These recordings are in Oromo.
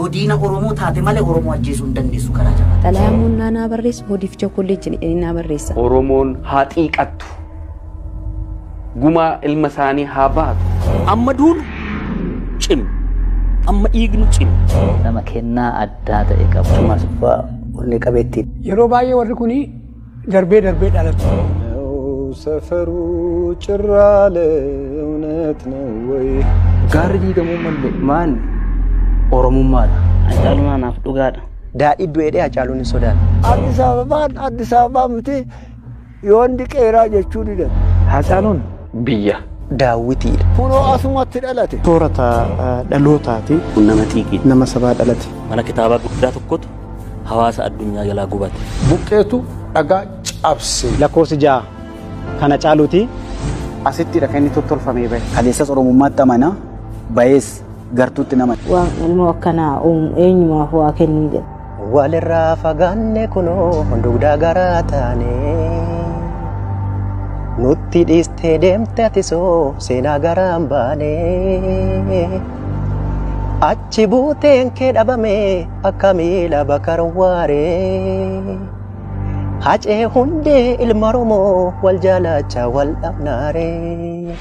yoo diina Oromoo taate malee Oromoo ajjeesuu hin dandeessu karaa jabaa. Xalayamuun naanaa barreessu hodiif chokolleetti naa barreessa. Oromoon haa xiiqattu. Gumaa ilma isaanii haa baatu. Amma duunu cim. Amma dhiignu cim. Nama kennaa addaa ta'e qabu. Masuffaa onni qabeetti. Yeroo baay'ee warri kuni darbee dhalatu. Safaru cirraale እውነት ነው ወይ gaarri diigamuu malee maan oromummaadha. Hacaaluun naaf dhugaadha. Daadhii du'eedhee Hacaaluun hin sodaanne. Addis Ababaa miti yoon diqeeraa jechuu didan. Hacaaluun biyya daawwitiidha. Kunoo asumatti dhalate. Soorata dhalootaati. Nama xiiqii. Nama sabaa dhalate. Mana kitaabaa guddaa tokkotu hawaasa addunyaa jalaa gubate. buqqeetu dhagaa cabse Lakkoofsi 6 kana caaluuti asitti kan inni tottolfamee bahe. Kaleessas Oromummaatti amana bayees gartuutti nama. Waan ilmoo akkanaa eenyumaaf waa kennuu jedha. Walirraa fagaanne kunoo hundugdaa garaa taane nutti dhiistee deemte atisoo seenaa garaan baane achi buuteen kee dhabame akka miila bakar waaree Hacee hundee ilma Oromoo wal jaalacha wal dhabnaaree.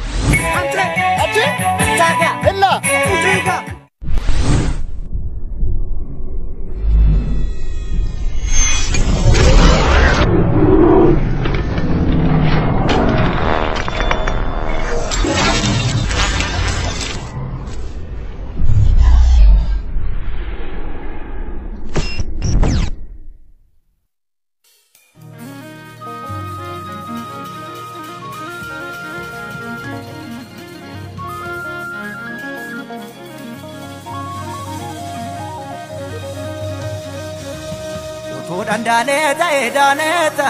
Daneta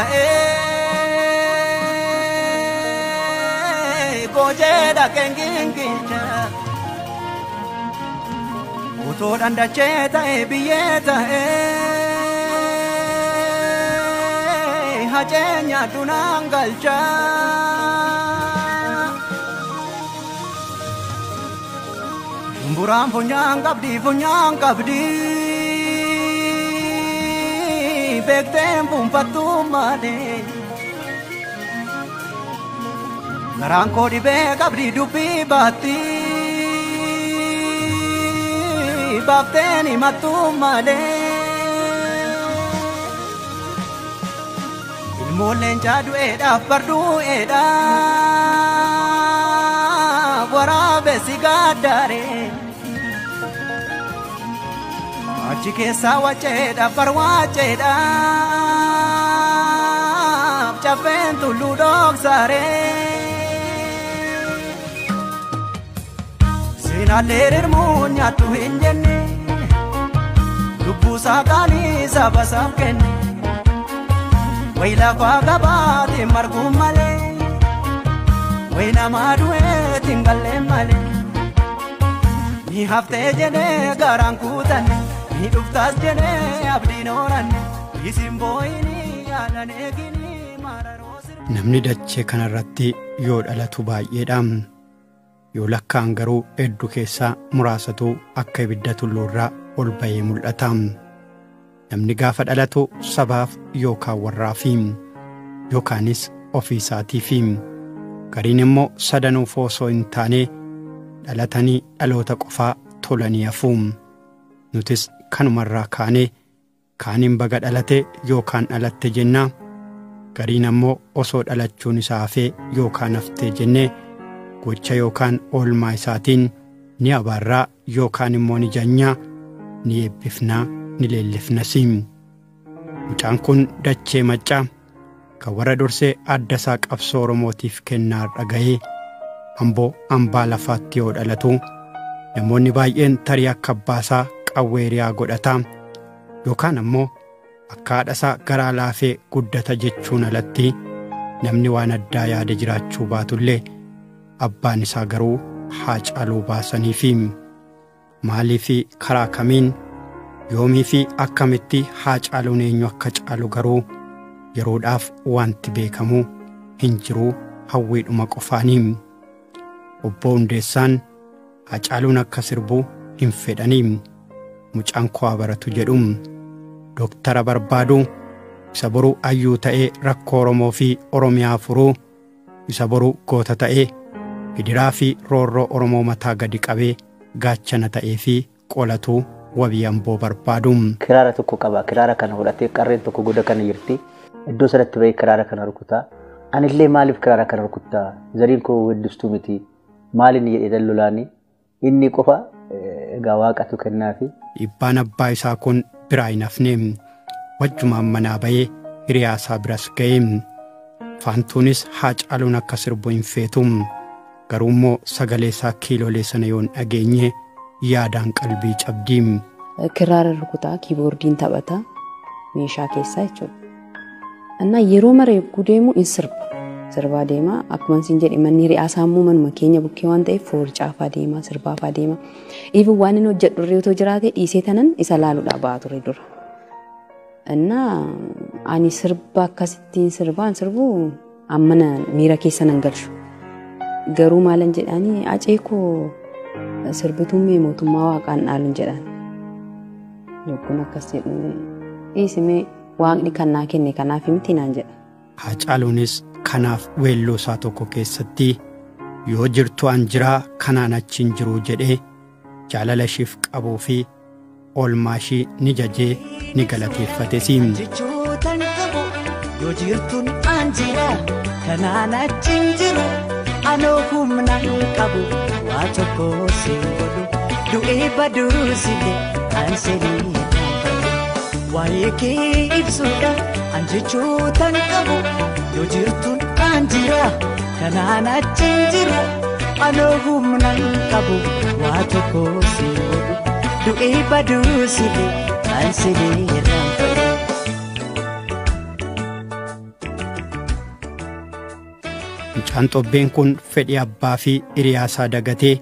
gojeda kenginginja uto dandacheta biyeta Hacee Nyaattu nangalcha Mburaan funyaan qabdi Bekteen pumpattu malee garaan koo dhibee qabdi dubbii baatti baafteen himattu malee ilmoolleen jaadu'eedhaaf bardu'eedhaaf waraabessi gaaddaaree achi keessaa waceedhaaf barwaaceedhaaf caffeen tulluu dhoksaaree Seenaallee Rirmuun Nyaattu hin jenne lubbuusaa Qaalii sabasaaf kenne wayi lafaa gabaatiin marguun malee wayi namaa du'eetiin galleen malee ni haftee jedhee garaan kuutanne ni dhuftaas jedhee abdiin ooranne isin boo'inii yaadan eeginii mararoo sirbi. Namni dachee kanarratti yoo dhalatu baay'eedha. Yoo lakkaan garuu hedduu keessaa muraasatu akka ibidda tulluurraa ol bahee mul'ata. Namni gaafa dhalatu sabaaf yookaan warraafi yookaanis ofii isaatiifi gariin immoo sadanuuf osoo hin taane dhalatanii dhaloota qofaa tolanii hafu. Nutis kanumarraa kaanee kaaniin baga dhalate yookaan dhalatte jenna. Gariin ammoo osoo dhalachuun isaa hafee yookaan haftee jennee gocha yookaan oolmaa isaatiin ni abaarraa yookaan immoo ni janyaa ni eebbifnaa ni leellifnas. Mucaan kun dachee maccaa kan warra dursee adda isaa qabsoo Oromootiif kennaa dhaga'ee Amboo hambaa lafaatti yoo dhalatu namoonni baay'een tarii akka abbaasaa qawweeriyaa godhata yookaan ammoo akka haadhasaa garaa laafee guddata jechuun alatti namni waan addaa yaada jiraachuu baatullee abbaan isaa garuu Hacaaluu baasaniifi maalii fi karaa kamiin yoomii fi akkamitti Hacaaluun eenyu akka caalu garuu yeroodhaaf wanti beekamu hin jiru hawwiidhuma qofaanii. Obbo Hundeessaan Hacaaluun akka sirbu hin fedhanii mucaan koo baratu jedhum Dooktara barbaadu isa boruu ayyuu ta'ee rakkoo Oromoo fi Oromiyaa furuu isa boruu goota ta'ee gidiraa fi roorroo Oromoo mataa gadi qabee gaachana ta'ee fi qolatuu wabii Amboo barbaadu. Kiraara tokko qaba. Kiraara kana godhatee qarreen tokko goda kana jirti. Iddoo sanatti bahee kiraara kana rukutaa. Anillee maaliif kiraara kana rukutaa? Zariin koo weddistuu miti. Maaliin jedhee dallolaani? Inni qofa egaa waaqatu kennaafi. Dhiibbaan abbaa isaa kun biraa hin hafne. Wajjumaan manaa bahee hiriyaa isaa biras ga'e. Faantuunis Haacaaluun akka sirbu hin feetu. Garuu immoo sagalee isaa kiiloolee sana yoon dhageenye yaadaan qalbii cabdi. Kiraara rukutaa, kiiboordiin taphataa, meeshaa keessaa jechuudha. Annaa yeroo mara eeguu deemu in sirbaa deema. Akkuma isin jedhe manni ri'aasaa immoo manuma keenya bukkee waan ta'eef foorcaafaa deema, sirbaafaa deema. Even waan inni hojjedhu irree otoo jiraate dhiisee tanan isa laaluudhaa ba'a ture dura. Annaa ani sirba akkasittiin sirbu ammana miira keessa nan galchu. Garuu maalan jedhanii Hacee koo sirbituun mee mootummaa waaqaan dhaaluun jedhan. Yookiin akkas jedhu dhiisimee waaqni kan naa kenne kanaaf miti naan jedha. Haacaaluunis kanaaf weelloo isaa tokko keessatti yoo jirtu an jiraa kanaan achiin jiru jedhee jaalala ishiif qabuu fi oolmaa ishii ni jajee ni galateeffate siim. Yoo jirtuun an jiraa kanaan achiin jiru anoo humna qabu waa tokko siin godhu du'ee baduu sile an seenii waa'ee kee ibsuudha an jechootan qabu yoo jirtuun an jiraa kanaan achiin jiru anoo humna qabu waa tokko siin godhu du'ee baduu sile an seenii Mucaan xobbeen kun fedhii abbaa fi hiriyaasaa dagatee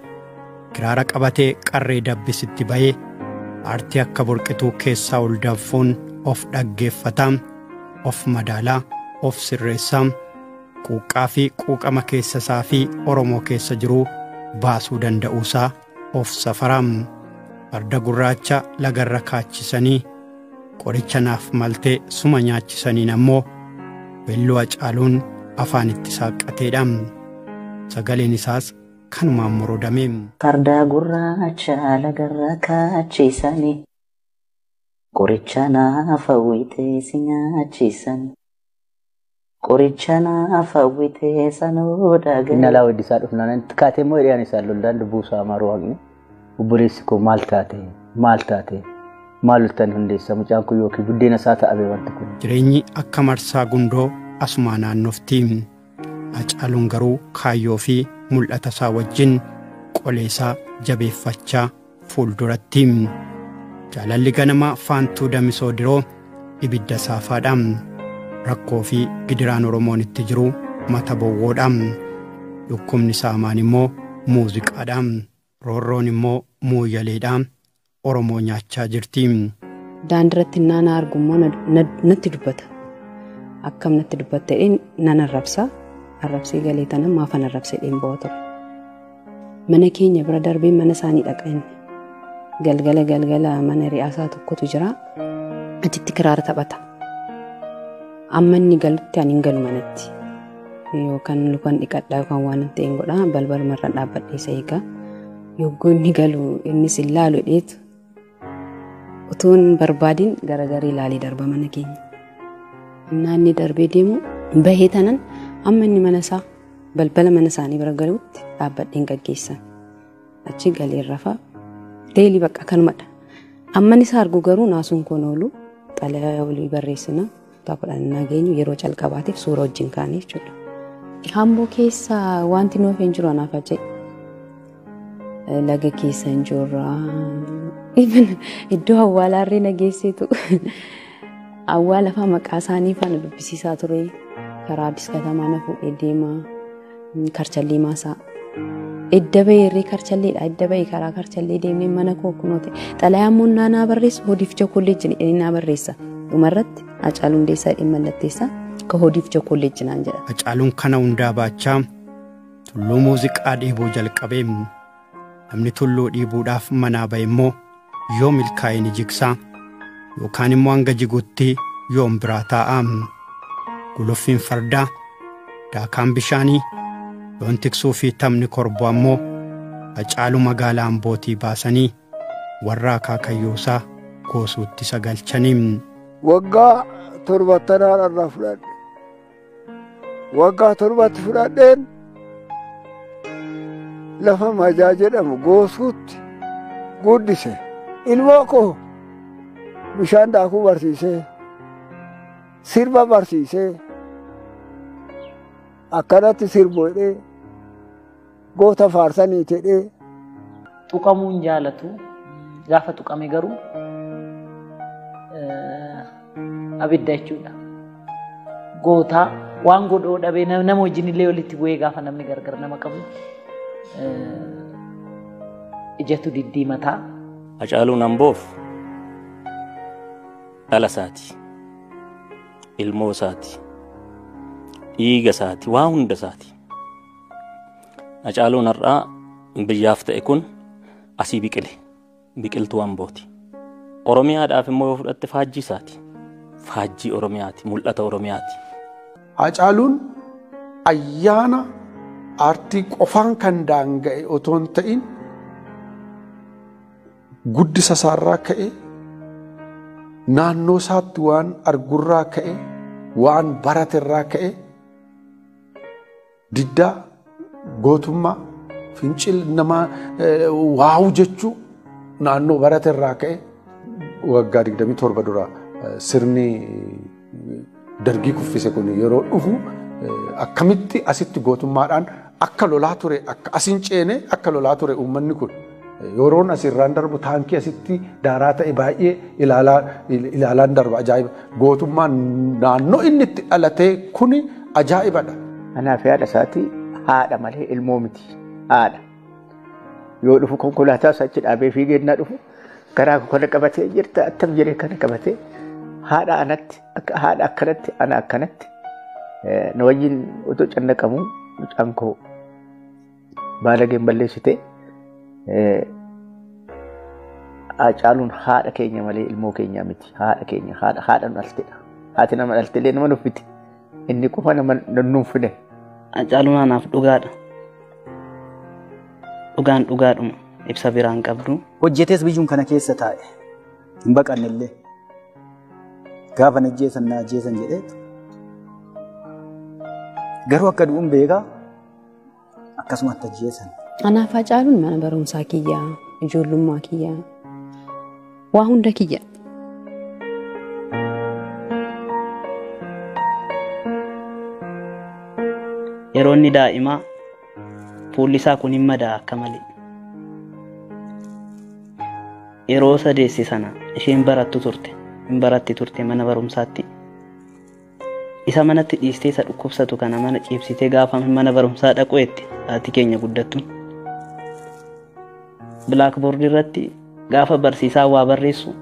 kiraara qabatee qarree dabbisitti bahee aartii akka burqituu keessaa ol danfuun of dhaggeeffataa, of madaalaa, of sirreessaa, quuqqaa fi quuqama keessa isaa fi Oromoo keessa jiruu baasuu danda'uusaa of safaraa. Farda gurraacha lagarra kaachisanii qoricha naaf maltee suma nyaachisaniin ammoo weelluu Hacaaluun afaan itti saaqateedha. Sagaleen isaas kanumaan moroodame. Farda gurraacha lagarra kaachisanii qoricha naaf hawwitee si nyaachisanii qoricha naaf hawwitee sanoo dhaga'e. Inni alaa weddisaa dhufnaan kaatee immoo hiriyyaan isaa lolaan dubbuusaa amaaruu waaqni. Obboleessi koo maal taate maal ultan hundeessa mucaan kun yookiin buddeena isaa ta'abee wanti kun. Jireenyi akka marsaa gundoo asuma naannofti. Hacaaluun garuu kaayyoo fi mul'ata isaa wajjin qolee isaa jabeeffachaa fuulduratti. Jaalalli ganama faantuu damisoo diroo ibidda saafaadha. Rakkoo fi gidiraan Oromoon itti jiru mata bowwoodha. Dhukkubni isaa maan immoo muuziqaadha. Roorroon immoo muuyyaleedha. Oromoo nyaachaa jirti. Daandiratti naana argummoo natti dubbata. Akkam natti dubbattee nan arrabsa. Arrabsee galee tana maafan arrabsee dhimboota ture. Mana keenya bira darbee mana isaanii dhaqa inni. Galgala mana ri'aasaa tokkotu jira. Achitti kiraara taphata. Amma inni galutti ani hin galu manatti. Yookaan lukaan dhiqadhaa yookaan waan ta'e hin godhaa balbala marra dhaabbadhee isa eegaa. Yogguu inni galu innis hin laalu dheetu. Utuun barbaadin garagarii ilaalee darba mana keenya. Naanni darbee deemu bahee tanan amma inni mana isaa balbala mana isaanii bira galuutti dhaabbadheen gaggeessan. Achi galee rafaa deelii bakka kanumadha. Amma isaa argu garuu naasuun kun oolu xalayaa walii barreessina kutaa 10 nageenyu yeroo calqabaatiif suura wajjin kaanii jechuudha. Amboo keessa wanti nuuf hin jiru anaaf Hacee. Laga keessa hin jirra. Iddoo awwaalaa irree nageesseetu. Awwaala lafa maqaa isaanii faana dubbisiisaa ture. Karaa Addis Katamaa na fuudhee deema. Karchallee maasaa. Edda bahee irree karchalleedha. Edda bahee karaa karchallee deemnee mana koo kunuute. Xalayaan immoo naa barreessu hodiif kolleejjii jedhanii naa barreessa. Dhumarratti Hacaaluu Hundeessaa jedhee mallatteessa. Ka hodiif kolleejjii naan jedha. Hacaaluun kana hundaa baachaa tulluu muuziqaa dhiibuu jalqabee. Namni tulluu dhiibuudhaaf manaa bahe immoo yoo milkaa'e ni jigsaa yookaan immoo hanga jigutti yoom biraa taa'aa. Guluffiin fardaa daakaan bishaanii yoon tiksuu fi taphni korboo ammoo Hacaaluu magaalaa Ambootii baasanii warra akaakayyoosaa goosuutti sagalchanii. Waggaa 70 irraa fudhadhe. Waggaa 70 fudhadheen lafa majaa jedhamu goosuutti guddise. Ilmoo koo bishaan daakuu barsiisee sirba barsiisee akkanatti sirboodhee goota faarsanii jedhee. Tuqamuun jaalatu gaafa tuqame garuu abidda jechuudha. Goota waan godhoo dhabee nama wajjin illee walitti bu'ee gaafa namni gargar nama qabu ijatu diddiimataa. Hacaaluun Amboof dhala isaati, ilmoo isaati, dhiiga isaati, waa hunda isaati. Hacaaluun har'aa biyyaaf ta'e kun asii biqile, biqiltuu Ambooti. Oromiyaadhaaf immoo yoo fudhatte faajjii isaati, faajjii Oromiyaati, mul'ata Oromiyaati. Hacaaluun ayyaana aartii qofaan kan daanga'e otoo hin ta'in guddisa isaarraa ka'e naannoo isaatti waan argurraa ka'e waan baraterraa ka'e diddaa gootummaa fincil nama waawu jechuu naannoo baraterraa ka'e waggaa 27 dura sirni dargii kuffise kun yeroo dhufu akkamitti asitti gootummaadhaan akka lolaa ture akka asin ceene akka lolaa ture uummanni kun yeroon asirraan darbu taankii asitti daaraa ta'e baay'ee ilaalaan darba ajaa'iba gootummaan naannoo inni itti dhalatee kuni ajaa'ibadha. Anaaf yaada isaati haadha malee ilmoo miti haadha. Yoo dhufu konkolaataa achi dhaabee fiigee innaa dhufu karaa kana qabatee jirta attam jedhee kana qabatee haadha anatti akka haadha akkanatti ana akkanatti na wajjin otoo cannaqamu mucaan koo baalageen balleessitee Hacaaluun haadha keenya malee ilmoo keenya miti. Haadha keenya haadha nu dhaltedha. Haati nama dhalteellee nama nuffiti. Inni qofa nama nuunfine. Hacaaluun anaaf dhugaadha. Dhugaan dhugaadhuma ibsa biraan qabdu. Hojjetees biyyuun kana keessa taa'e hin baqannellee gaafa na ajjeesan na ajjeesan jedheetu garuu akka du'uun beekaa akkasumatti ajjeesan. Anaaf Hacaaluun mana barumsaa kiyyaa, ijoollummaa kiyyaa, waa hunda kiyya. Yeroo inni daa'imaa fuulli isaa kun hin madaa akka malee. Yeroo sadeessi sana isheen barattu turte, hin baratti turte mana barumsaatti. Isa manatti dhiistee isa dhukkubsatu kana mana ciibsitee gaafa mana barumsaa dhaquetti haati keenya guddattuun. Blackboard irratti gaafa barsiisaa waa barreessu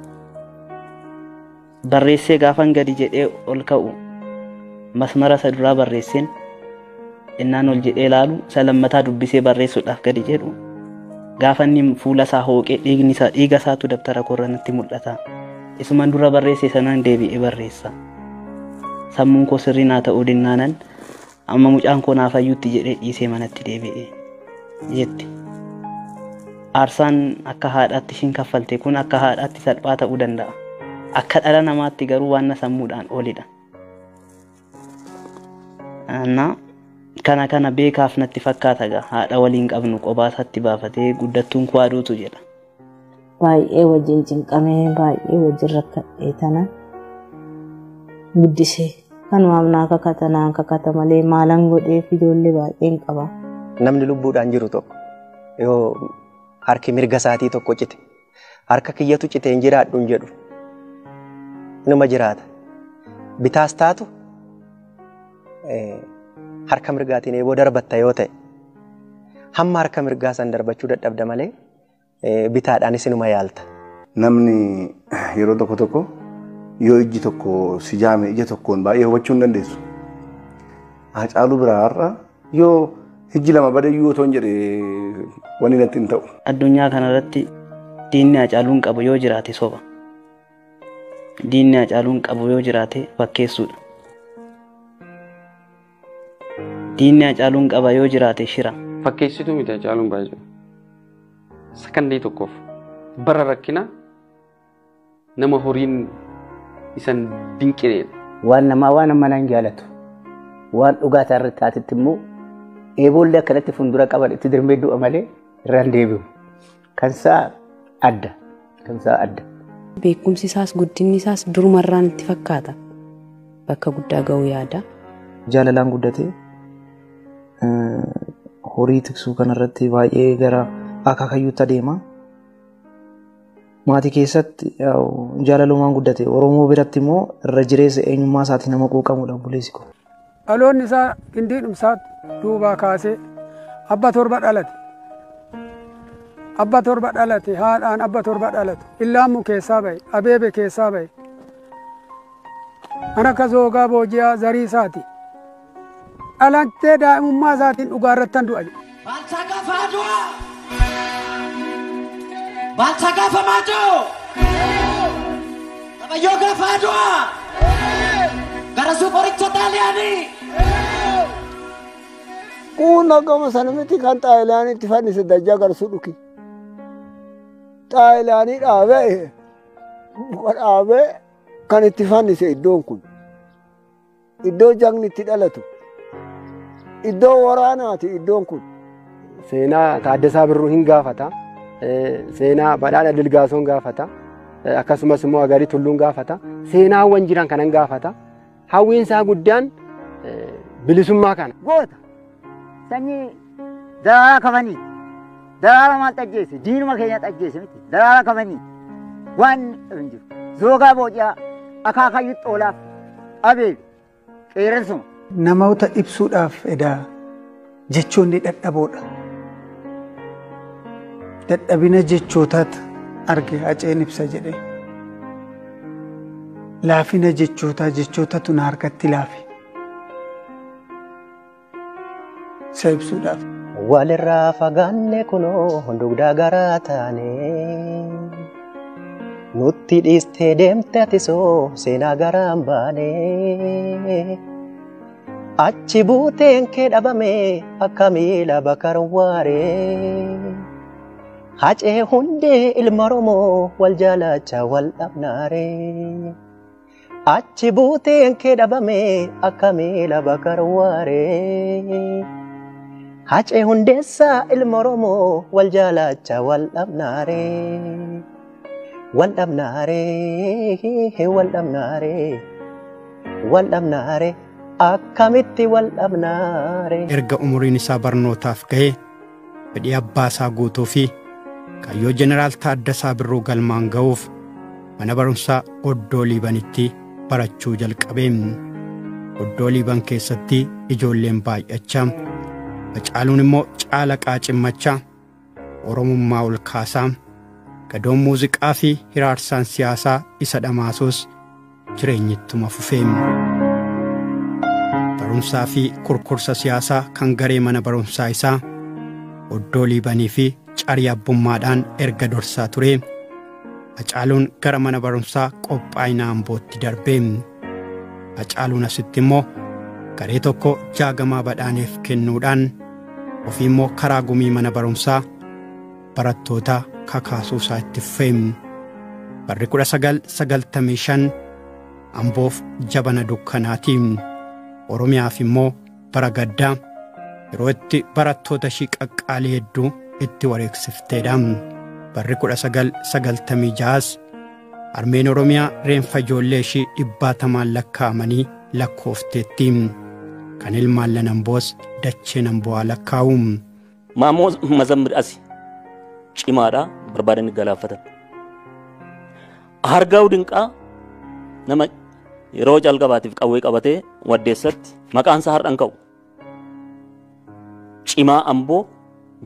barreessee gaafan gadi jedhee ol ka'u masmara isa duraa barreesseen innaan ol jedhee ilaalu isa lammataa dubbisee barreessuudhaaf gadi jedhu gaafa inni fuula isaa hooqee dhiiga isaatu dabtara korranatti mul'ata. Isuman dura barreesse sanaan deebi'ee barreessa. Sammuun koo sirrii naa ta'uu dinnaanan amma mucaan koo naaf hayyuutti jedhee dhiisee manatti deebi'ee jetti. Aarsaan akka haadhaatti ishiin kaffalte kun akka haadhaatti salphaa ta'uu danda'a. Akka dhala namaatti garuu waan sammuudhaan olidha. Kana beekaaf natti fakkaata gaa haadha waliin qabnu qobaasaatti baafatee guddattuun koo aduutu jedha. Baay'ee wajjin cinqamee baay'ee wajjin rakkadhee tana guddisee kanumaaf naa kakata malee maalan godheef ijoollee baay'een qaba. Namni lubbuudhaan jiru tokko yoo harki mirga isaatii tokko cite harka kiyyatu cite hin jiraadhu hin jedhu numa jiraata. Bitaas taatu harka mirgaatiin eeboo darbatta yoo ta'e hamma harka mirgaa san darbachuu dadhabda malee bitaadhaanis inuma yaalta. Namni yeroo tokko tokko yoo ijji tokko si jaame ija tokkoon baay'ee hubachuu hin dandeessu. Hacaaluu biraa har'a yoo ijji lama badayyuu otoo hin jedhe wanni natti hin ta'u. Addunyaa kanarratti diinni Hacaaluun qabu yoo jiraate soba. Diinni Hacaaluun qabu yoo jiraate fakkeessuudha. Diinni Hacaaluun qaba yoo jiraate shira. Fakkeessituu miti Hacaaluun baay'ee. Sakandii tokkoof bara rakkina nama horiin isan dinqireedha. Waan namaa waan amma naan jaalatu waan dhugaa irratti taatitti immoo eeboollee akkanatti fuuldura qaban itti dirmee du'a malee irraan deebi'u. Kansaa adda. Kansaa adda. Beekumsi isaas guddinni isaas durumarraan itti fakkaata. Bakka guddaa ga'uu yaada. Jaalalaan guddatee horii tiksuu kanarratti baay'ee gara akaakayyuutti adeema. Maatii keessatti jaalalumaan guddate Oromoo biratti immoo irra jireessa eenyummaa isaatii nama quuqamudha buleessi ko. Dhaloonni isaa gindii dhumsaatti duubaa kaasee abba torba dhalate. Abba torba dhalate haadhaan abba torba dhalate illaammu keessaa bahe abeebe keessaa bahe. Ana akka zoogaa booji'aa zarii isaati. Dhalattee daa'imummaa isaatiin dhugaa irrattan du'a. Balsa gafaa du'a. Balsa gaafa maatoo. Qabayyoo gafaa du'a. Gara suuqoricha xaaliyaanii. Kuuna gama sana miti kan xaayilaanii itti fannise dajjaa garsuu dhuki. Xaayilaanii dhaabee kan itti fannise iddoon kun. Iddoo jagni itti dhalatu. Iddoo waraanaati iddoon kun. Seenaa Taaddasaa Birruu hin gaafata. Seenaa Badhaadha Dilgaasoon gaafata. Akkasumas immoo Agarii Tulluun gaafata. Seenaawwan jiran kanan gaafata. Hawwiin isaa guddaan bilisummaa kana. Goota sanyii daraara kamanii daraara maal xajjeesse diinuma keenya xajjeesse miti daraara kamanii waan hin jiru zoogaa booji'aa akaakayyuu xoolaaf abeebe qeerransuma. Namoota ibsuudhaaf edaa jechoonni dadhaboodha. Dadhabina jechootaatu arge Haceen ibsa jedhee. Laafina jechootaa jechootatu na harkatti laafe. Isa ibsuudhaaf. Walirraa fagaanne kunoo hundugdaa garaa taane. Nutti dhiistee deemte atisoo seenaa garaan baane. Achi buuteen kee dhabame akka miila bakar waaree. Hacee hundee ilma Oromoo wal jaalacha wal dhabnaaree. Achi buuteen kee dhabame akka miila bakar waaree. Hacee hundeessaa ilma Oromoo wal jaalacha wal dhabnaaree. Wal dhabnaaree wal dhabnaaree wal dhabnaaree. Akkamitti wal dhabnaare. Erga umuriin isaa barnootaaf ga'ee fedhii abbaa isaa guutuu fi kaayyoo jeneraal Taaddasaa Birruu galmaan ga'uuf mana barumsaa Oddoo Liibanitti barachuu jalqabee. Oddoo Liiban keessatti ijoolleen baay'achaa Hacaaluun immoo caala qaacimmachaa Oromummaa ol kaasaa gadoon muuziqaa fi hiraarsaan siyaasaa isa dhamaasuus jireenyittuma fufee. Barumsaa fi kurkursa siyaasaa kan garee mana barumsaa isaa Oddoo Liibanii fi carii abbummaadhaan erga dorsaa ture. Hacaaluun gara mana barumsaa qophaa'ina Ambootti darbee. Hacaaluun asitti immoo garee tokko jaagamaa badhaaneef kennuudhaan ofii immoo karaa gumii mana barumsaa barattoota kakaasuu isaa itti fufee. Barri 1995 Amboof jabana dukkanaatiin. Oromiyaaf immoo bara gaddaa yeroo itti barattoota ishii qaqqaalii hedduu itti wareegsifteedha. Barri 1996 Armeen Oromiyaa reenfa ijoollee ishii 100 lakkaa'amanii lakkoofteetti. Kan ilmaan Lanamboos dachee Nambo'aa lakkaa'u. Maamoo Mazammir asi cimaadha barbaadanii galaafatan. Hargaa'u dinqaa nama yeroo jalqabaatiif qawwee qabatee waddeessatti maqaan isaa hardhan ka'u. Cimaa Amboo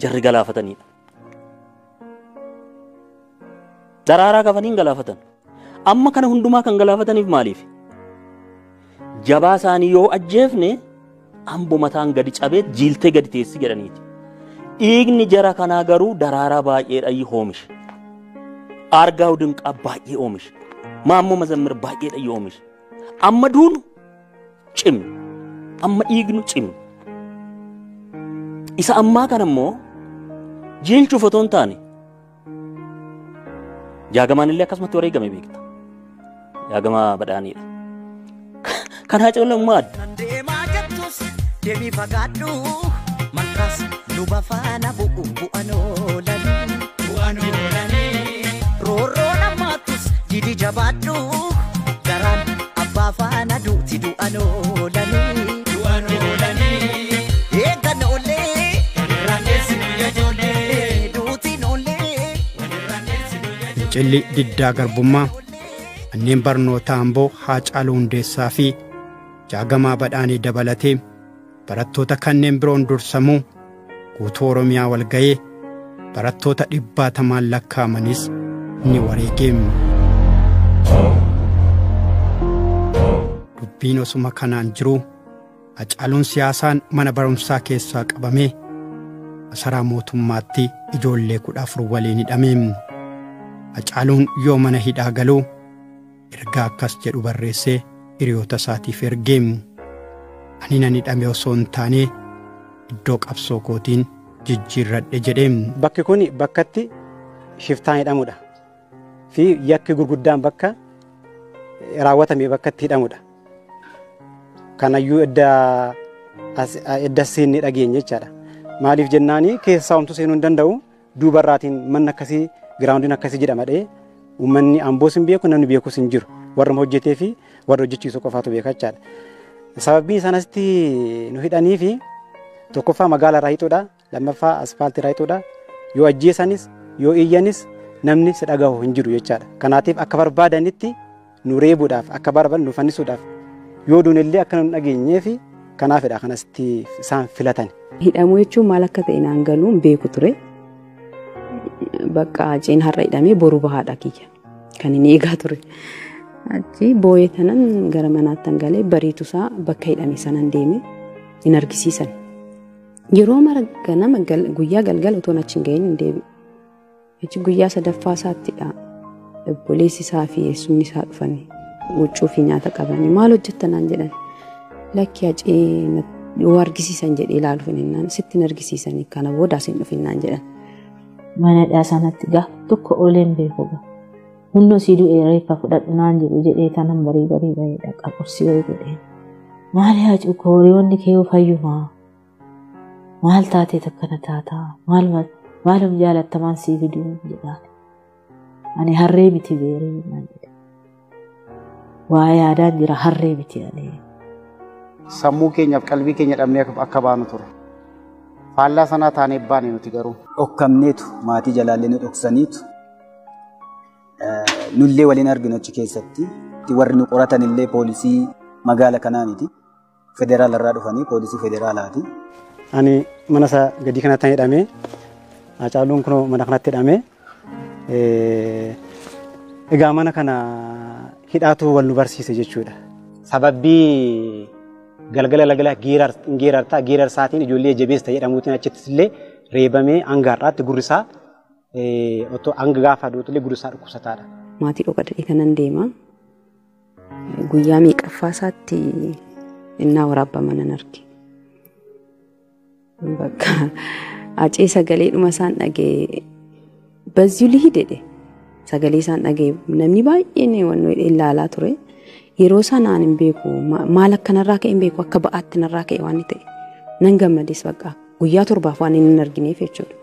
jarri galaafatanidha. Daraaraa kafaniin galaafatan. Amma kana hundumaa kan galaafataniif maaliif? Jabaa isaanii yoo ajjeefne Amboo mataan gadi cabeet jiiltee gadi teessi jedhaniiti. Dhiigni jara kanaa garuu daraaraa baay'eedhaan oomishe. Aargaa'u Dinqaa baay'ee oomisha. Maammoo Mazammir baay'eedha yoo oomisha. Amma duunu cimni. Amma dhiignu cimni. Isa ammaa kana immoo jiilchuuf otoo hin taane jaagamaan illee akkasumatti wareegame beekta. Jaagamaa badhaaniidha. Kan Hacee lammaadha. Deemaa jettus deemii fagaadhu malkaas luba faana bu'an oolanii. Roorroo nammaattus didi jabaadhu garaan abbaa faana duuti du'an oolanii. Eeggan oollee randeessinu ijoollee duutiin oollee. Fincilli diddaa garbummaa manneen barnootaa Amboo Haacaaluu Hundeessaa fi Jaagamaa Badhaanii dabalatee barattoota kanneen biroon dursamuu guutuu Oromiyaa wal ga'ee barattoota 100 lakkaa'amanis ni wareegame. Dubbiin osuma kanaan jiru Hacaaluun siyaasaan mana barumsaa keessaa qabamee masaraa mootummaatti ijoollee 14 waliin hidhame. Hacaaluun yoo mana hidhaa galuu ergaa akkas jedhu barreessee hiriyoota isaatiif ergeemu. Ani nan hidhame osoo hin taane iddoo qabsoo kootiin jijjiirradhe jedheem. Bakki kun bakkatti shiftaan hidhamudha fi yakki gurguddaan bakka raawwatame bakkatti hidhamudha. Kanayyuu edda seenni dhageenya jechaadha. Maaliif jennaani keessaa homtuu seenuu hin danda'u duubarraatiin manni akkasii giraawundiin akkasii jedhamadhee uummanni Amboos hin beeku namni beekus hin jiru. Warra hojjetee fi warra hojjechiisu qofaatu beeka jechaadha. Sababii sanatti nu hidhanii fi tokkoffaa magaalaa irraa hidhuudha, lammaffaa asfaaltii irraa hidhuudha. Yoo ajjeesanis yoo iyyanis namni si dhagahu hin jiru jechaadha. Kanaatiif akka barbaadanitti nu reebuudhaaf akka barbaadan nu fannisuudhaaf yoo duunillee akka nu dhageenyee fi kanaafidha kanatti isaan filatan. Hidhamuu jechuun maal akka ta'e naan galuun beeku ture. Bakka Haceen har'a hidhamee boru bahaadha kiyya kan inni eegaa ture. Achi boo'ee tanan gara manaatti galee bariitusaa bakka hidhame sanan deeme hin argisiisan. Yeroo mara ganama guyyaa galgala utuu achi hin gahin hin deebi'u. Achi guyyaa sadaffaa isaattidha. Obboleessi isaa fi eessumni isaa dhufanii huccuu fi nyaata qabanii maal hojjettanaan jedhan. Lakki Hacee yoo argisiisan jedhee ilaaluuf jennaan sitti hin argisiisanii kana booda asin dhufinnaan jedhan. Manadhaa sanatti gaafa tokko ooleen beeku ga'a. Hundoo si du'ee reeffa fudhadhu naan jedhu jedhee tanan barii bahee dhaqa qursii wayii godhee. Maali Hacuu kooriyoonni kee yoo fayyumaa? Maal taatee akkana taataa? Maalum jaalattamaan sii fiduu jedhaan. Ani harree miti beeree naan jedhe. Waa yaadaan jira harree miti alee. Sammuu keenyaaf qalbii keenya dhabnee akka baanu ture. Faallaa sanaa taanee baane nuti garuu. Dhokkamneetu maatii jalaallee nu dhoksaniitu nullee waliin arginu achi keessatti warri nu qoratan illee poolisii magaala kanaaniti. Federaala irraa dhufanii poolisii federaalaati. Ani mana isaa gadi kanatti hidhamee Hacaaluun kun mana kanatti hidhamee egaa mana kana hidhaatu wal nu barsiise jechuudha. Sababbii galgala geerarsaatiin ijoollee jabeessa jedhamuutiin achittis illee reebamee hangaarraatti gurrisaa otoo hanga gaafa duutullee gurrisaa dhukkubsataadha. Maatii dhokadhee kanan deema. Guyyaa meeqaffaa isaatti innaa waraabbaman nan arge. Bakka Hacee sagalee dhuma isaan dhagee bazzii lihidedhe sagalee isaan dhagee namni baay'een wannoo ilaalaa ture. Yeroo sanaan hin beeku maal akkanarraa ka'e hin beeku akka ba'aatti narraa ka'e waan ta'e nan gammades bakka guyyaa torbaaf waan hin argineef jechuudha.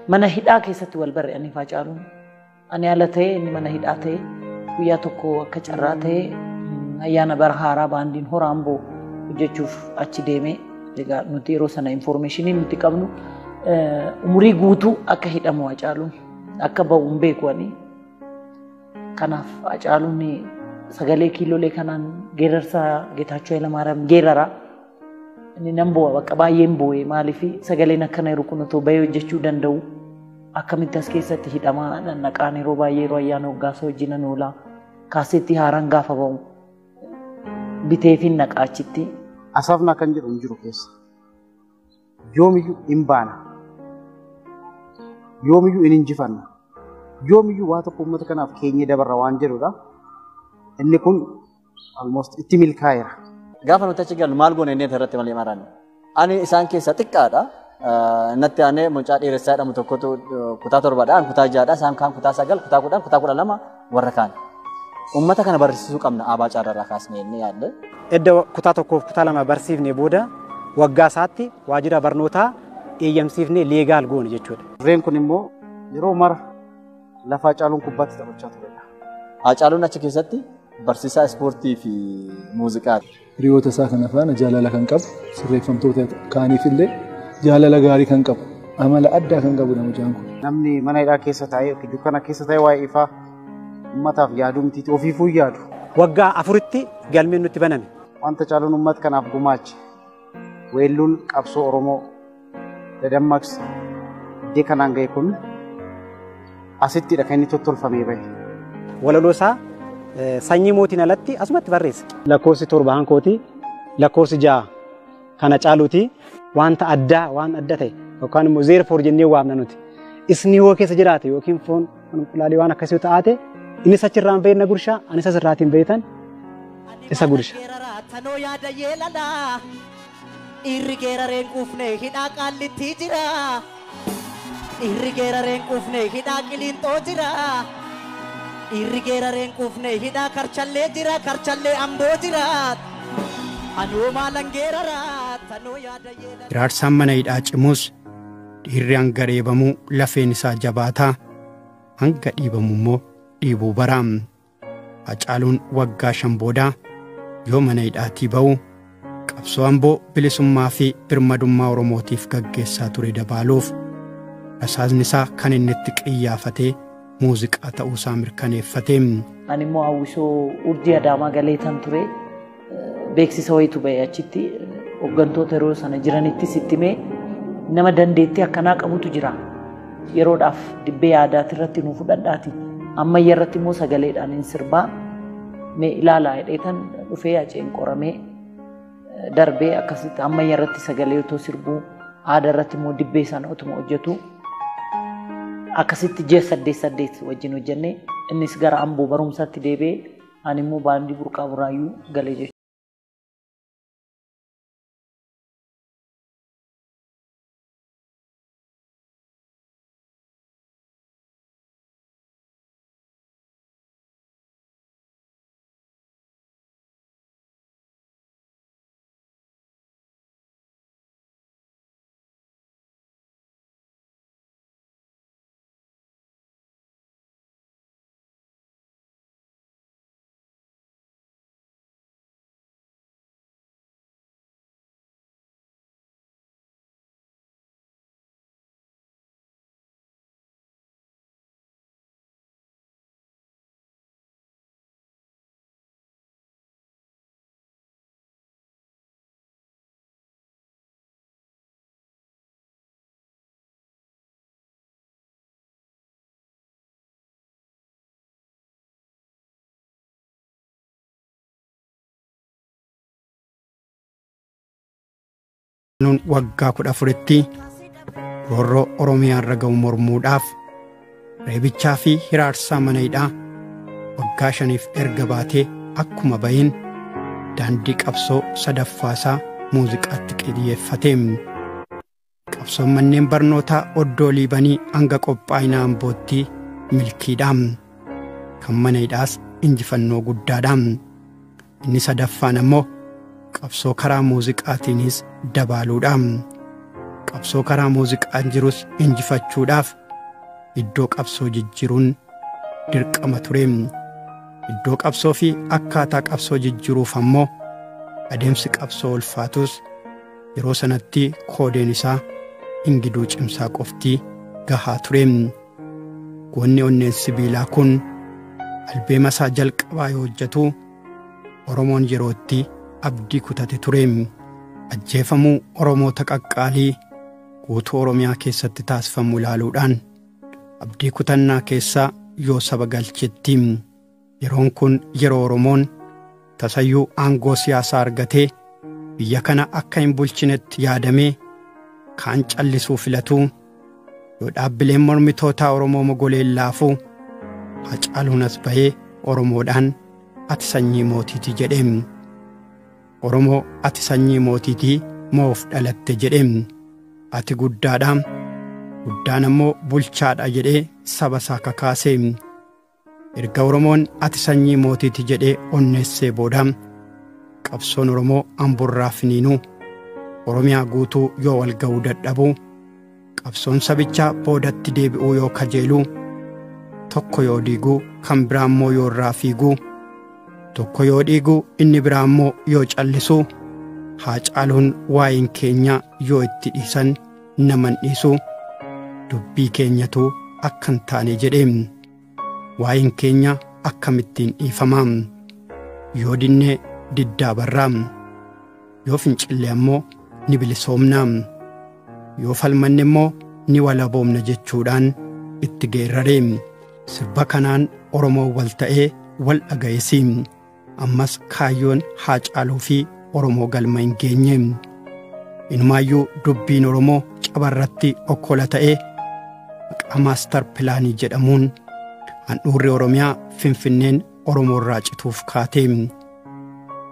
Mana hidhaa keessatti wal barre'anii Hacaaluun ani ala ta'e inni mana hidhaa ta'e guyyaa tokko akka carraa ta'e ayyaana bara haaraa baandiin hora Amboo hojjechuuf achi deemee egaa nuti yeroo sana informationii nuti qabnu umurii guutuu akka hidhamu Hacaaluun akka ba'u hin beeku ani. Kanaaf Hacaaluun sagalee kiiloolee kanaan geerarsaa Geetaachoo Hayilamaariyaam geeraraa inni nan boo'a bakka baay'een boo'ee maaliif sagaleen akkana yeroo kun otoo bahee hojjechuu danda'u akkamitti as keessatti hidhamaa naqaan yeroo baay'ee yeroo ayyaana waggaasa wajjin nan oolaa kaasetti haaraan gaafa ba'u biteefin naqaa achitti. Asafna kan jedhu hin jiru keessa. Yoomiyyuu hin baana. Yoomiyyuu hin injifanna. yoomiyyuu waa tokko uummata kanaaf keenyee dabarra waan jedhudha. Inni kun almost itti milkaa'eera. Gaafa nuti achi gallu maal goone inni irratti malee maranne. Ani isaan keessaa xiqqaadha. Natti aanee mucaa dheeressaa jedhamu tokkotu kutaa 7dha, kutaa 6dha, isaan kaan kutaa 9, kutaa 10, kutaa 12 warra kaan. Uummata kana barsiisuu qabna abaa caarraa kaasnee inni yaadde. Edda kutaa 1 fi kutaa 2 barsiifnee booda waggaa isaatti waajjira barnootaa eeyyamsiifnee leegaal goone jechuudha. Reen kun immoo yeroo mara lafa Hacaaluun kubbaatti taphachaa turedha. Hacaaluun achi keessatti barsiisaa ispoortii fi muuziqaati. Hiriyoota isaa kana faana jaalala kan qabu, sirreeffamtoota kaaniif illee jaalala gaarii kan qabu, amala addaa kan qabu mucaan kun. Namni mana hidhaa keessa taa'ee yookiin dukkana keessa taa'ee waa'ee ifaa uummataaf yaaduu miti ofiifuu yaadu. Waggaa 4tti galmeen nutti baname. Wanta Hacaaluun uummata kanaaf gumaache weelluun qabsoo Oromoo dadammaqsa iddoo kanaan ga'e kun asittidha kan inni tottolfamee bahe. Walaloo isaa sanyii mootiin alatti asumatti barreesse. Lakkoofsi 7 hankooti, lakkoofsi 6 kana Hacaaluuti. Wanta addaa waan adda ta'e yookaan immoo 04 jennee waamna nuti. Isni yoo keessa jiraate yookiin foon qulqullaalee waan akkasii taate innis achirraan beekna gurshaa anis asirraatiin beektan isa gursha. Tanoo yaada yeelalaa irri geerareen quufnee hidhaa Qaaliitti jira. Irri geerareen quufnee hidhaa Qiliinxoo jira. Irri geerareen quufnee hidhaa Karchallee jira. Karchallee Amboo jira. Anoo maalan geeraraa tanoo yaada yeelalaa. Iraarsaan mana hidhaa cimus dhiirri hanga reebamuu lafeen isaa jabaataa hanga dhiibamu immoo dhiibuu baraam. Hacaaluun waggaa 5 boodaa yoo mana hidhaatii ba'u qabsoo Amboo bilisummaa fi birmadummaa Oromootiif gaggeessaa ture dabaaluuf rasaasni isaa kan inni itti qiyyaafatee muuziqaa ta'uusaa mirkaneeffatee. Ani immoo hawwisoo urjii Adaamaa galeetan ture beeksisa wayitu ba'e achitti hooggantoota yeroo sana jiranitti sittimee nama dandeettii akkanaa qabutu jira. Yeroodhaaf dibbee aadaati irratti nu fudhadhaati. Ammayya irratti immoo sagaleedhaan hin sirbaa. Mee ilaalaa hidheetan dhufee Haceen qoramee darbee akkasitti ammayya irratti sagalee otoo sirbuu aadaa irratti immoo dibbee sana otuma hojjetu akkasitti 8 wajjin hojjennee innis gara Amboo barumsaatti deebi'ee ani immoo baandii burqaa buraayyuu galee jechuudha. Nun waggaa 14tti roorroo Oromiyaa irra ga'u mormuudhaaf reebichaa fi hiraarsaa mana hidhaa waggaa 5f erga baatee akkuma bahin daandii qabsoo sadaffaasaa muuziqaatti qiyyeeffatee qabsoon manneen barnootaa oddoo liibanii hanga qophaa'ina Ambootti milkiidhaan kan mana hidhaas injifannoo guddaadhaan inni sadaffaan ammoo qabsoo karaa muuziqaatiinis dabaaluudhaan qabsoo karaa muuziqaan jirus injifachuudhaaf iddoo qabsoo jijjiruun dirqama ture. Iddoo qabsoo fi akkaataa qabsoo jijjiruuf ammoo adeemsi qabsoo ulfaatus yeroo sanatti koodeen isaa ingiduu cimsaa qoftii gahaa ture. Goonni onneen sibiilaa kun albeema isaa jalqabaa yoo hojjetu Oromoon yerootti abdii kutate ture. Ajjeefamuu Oromoota qaqqaalii guutuu Oromiyaa keessatti taasifamu ilaaluudhaan abdii kutannaa keessaa yoo saba galchetti. Yeroon kun yeroo Oromoon tasayyuu aangoo siyaasaa argatee biyya kana akka hin bulchinetti yaadamee kaan callisuu filatu yoo dhaabbileen mormitootaa Oromoo mogoleen laafuu Hacaaluun as bahee Oromoodhaan ati sanyii mootiiti jedheem. Oromoo ati sanyii mootiitii moof dhalatte jedheem. Ati guddaadhaam. Guddaan ammoo bulchaadha jedhee saba isaa kakaaseem. Erga Oromoon ati sanyii mootiiti jedhee onneessee boodaam. Qabsoon Oromoo Amboorraa finiinuu Oromiyaa guutuu yoo wal ga'uu dadhabuu. Qabsoon sabichaa boodatti deebi'uu yoo kajeeluu. Tokko yoo diiguu kan biraa immoo yoo irraa fiiguu. Tokko yoo dhiiguu inni biraa immoo yoo callisuu. Hacaaluun waa'een keenya yoo itti dhiisan naman dhiisuu. Dubbii keenyatu akka hin taane jedheem. Waa'een keenya akkamittiin dhiifamaam. Yoo dinnee diddaa barraam. Yoo fincillee ammoo ni bilisoomnaam. Yoo falmanne immoo ni walaboomna jechuudhaan itti geerareem. Sirba kanaan Oromoo wal ta'ee wal dhaga'eesiim. Ammas kaayyoon Hacaaluu fi Oromoo galma hin geenyeem. Inumaayyuu dubbiin Oromoo cabarratti okkola ta'ee maqaa maastar pilaanii jedhamuun handhuurri Oromiyaa Finfinneen Oromoo irraa cituuf kaateem.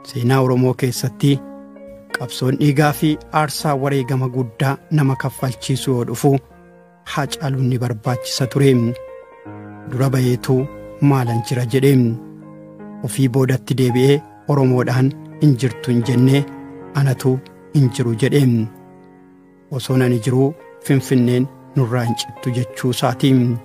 Seenaa Oromoo keessatti qabsoon dhiigaa fi aarsaa wareegama guddaa nama kaffalchiisu yoo dhufu Hacaaluun ni barbaachisa tureem. Dura baheetuu maalan jira jedheem. Ofii boodatti deebi'ee Oromoodhaan hin jirtu hin jennee anatu hin jiru jedheem. Osoo ani jiruu Finfinneen nurraa hin cittu jechuu isaatiin.